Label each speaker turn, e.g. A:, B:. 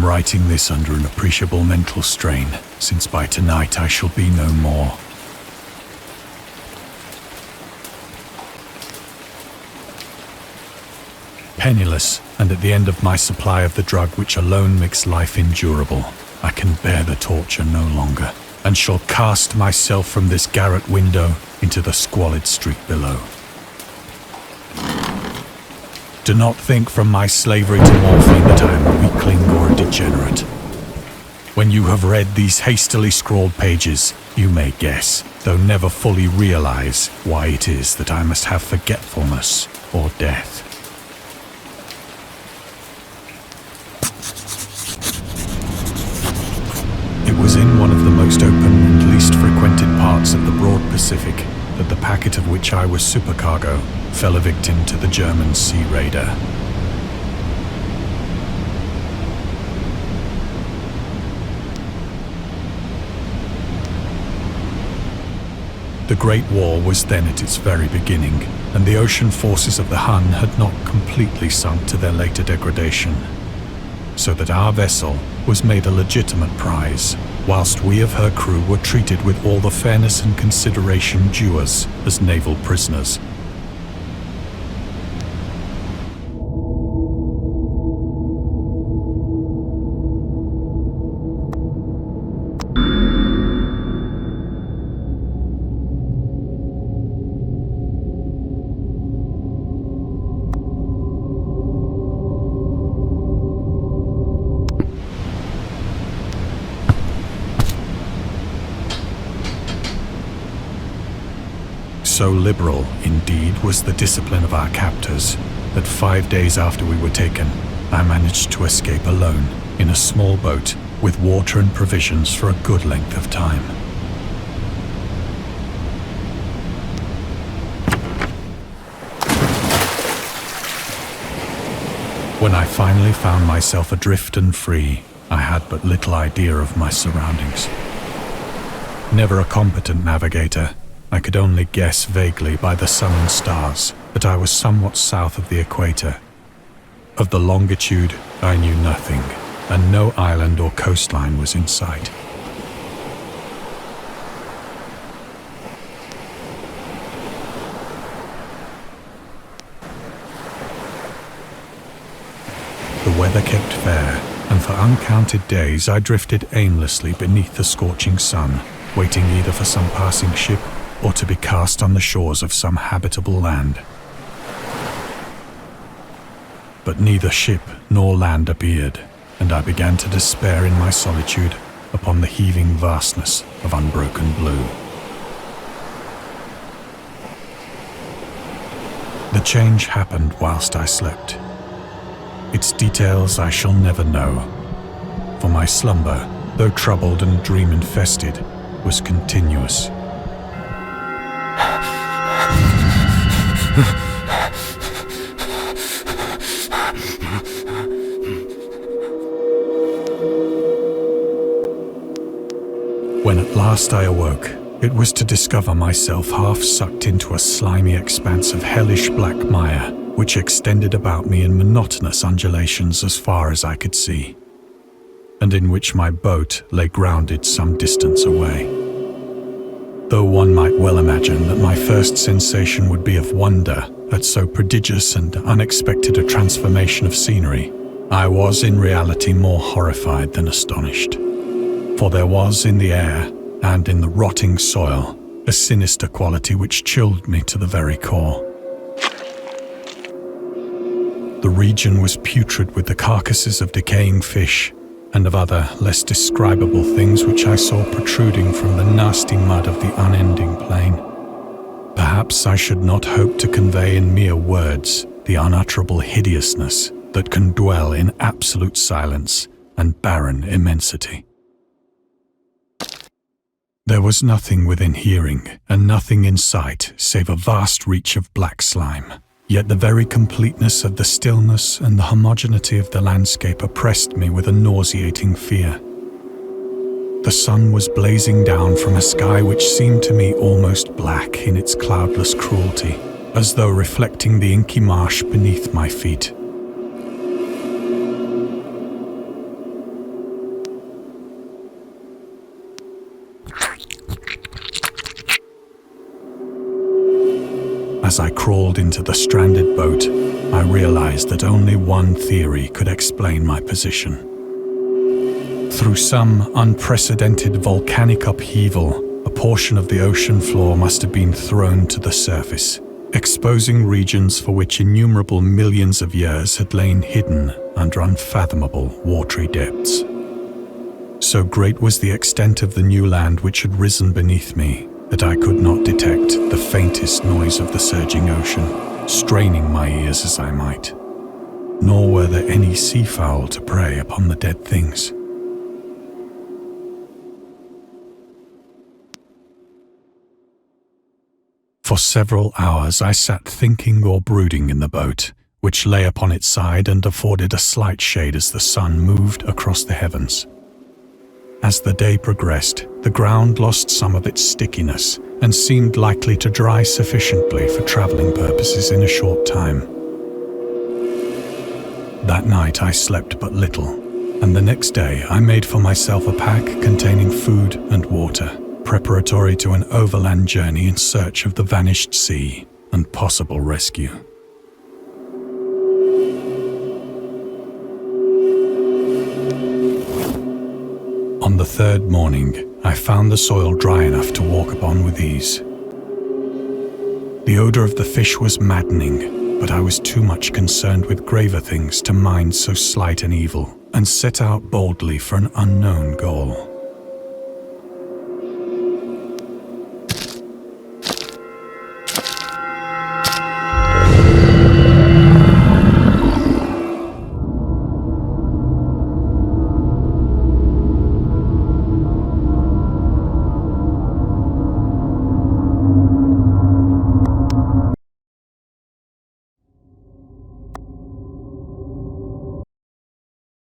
A: am writing this under an appreciable mental strain, since by tonight I shall be no more. Penniless, and at the end of my supply of the drug which alone makes life endurable, I can bear the torture no longer, and shall cast myself from this garret window into the squalid street below. Do not think from my slavery to morphine that I am a weakling or a degenerate. When you have read these hastily scrawled pages, you may guess, though never fully realize, why it is that I must have forgetfulness or death. It was in one of the most open and least frequented parts of the broad Pacific that the packet of which I was supercargo fell a victim to the German sea raider. The Great War was then at its very beginning, and the ocean forces of the Hun had not completely sunk to their later degradation, so that our vessel was made a legitimate prize, whilst we of her crew were treated with all the fairness and consideration due us as naval prisoners. So liberal, indeed, was the discipline of our captors, that 5 days after we were taken, I managed to escape alone, in a small boat, with water and provisions for a good length of time. When I finally found myself adrift and free, I had but little idea of my surroundings. Never a competent navigator, I could only guess vaguely by the sun and stars that I was somewhat south of the equator. Of the longitude, I knew nothing, and no island or coastline was in sight. The weather kept fair, and for uncounted days I drifted aimlessly beneath the scorching sun, waiting either for some passing ship or to be cast on the shores of some habitable land. But neither ship nor land appeared, and I began to despair in my solitude upon the heaving vastness of unbroken blue. The change happened whilst I slept. Its details I shall never know, for my slumber, though troubled and dream-infested, was continuous. When at last I awoke, it was to discover myself half sucked into a slimy expanse of hellish black mire, which extended about me in monotonous undulations as far as I could see, and in which my boat lay grounded some distance away. Though one might well imagine that my first sensation would be of wonder at so prodigious and unexpected a transformation of scenery, I was in reality more horrified than astonished. For there was in the air and in the rotting soil a sinister quality which chilled me to the very core. The region was putrid with the carcasses of decaying fish and of other less describable things which I saw protruding from the nasty mud of the unending plain. Perhaps I should not hope to convey in mere words the unutterable hideousness that can dwell in absolute silence and barren immensity. There was nothing within hearing and nothing in sight save a vast reach of black slime. Yet the very completeness of the stillness and the homogeneity of the landscape oppressed me with a nauseating fear. The sun was blazing down from a sky which seemed to me almost black in its cloudless cruelty, as though reflecting the inky marsh beneath my feet. As I crawled into the stranded boat, I realized that only one theory could explain my position. Through some unprecedented volcanic upheaval, a portion of the ocean floor must have been thrown to the surface, exposing regions for which innumerable millions of years had lain hidden under unfathomable watery depths. So great was the extent of the new land which had risen beneath me that I could not detect the faintest noise of the surging ocean, straining my ears as I might. Nor were there any seafowl to prey upon the dead things. For several hours I sat thinking or brooding in the boat, which lay upon its side and afforded a slight shade as the sun moved across the heavens. As the day progressed, the ground lost some of its stickiness and seemed likely to dry sufficiently for traveling purposes in a short time. That night I slept but little, and the next day I made for myself a pack containing food and water, preparatory to an overland journey in search of the vanished sea and possible rescue. On the third morning, I found the soil dry enough to walk upon with ease. The odor of the fish was maddening, but I was too much concerned with graver things to mind so slight an evil, and set out boldly for an unknown goal.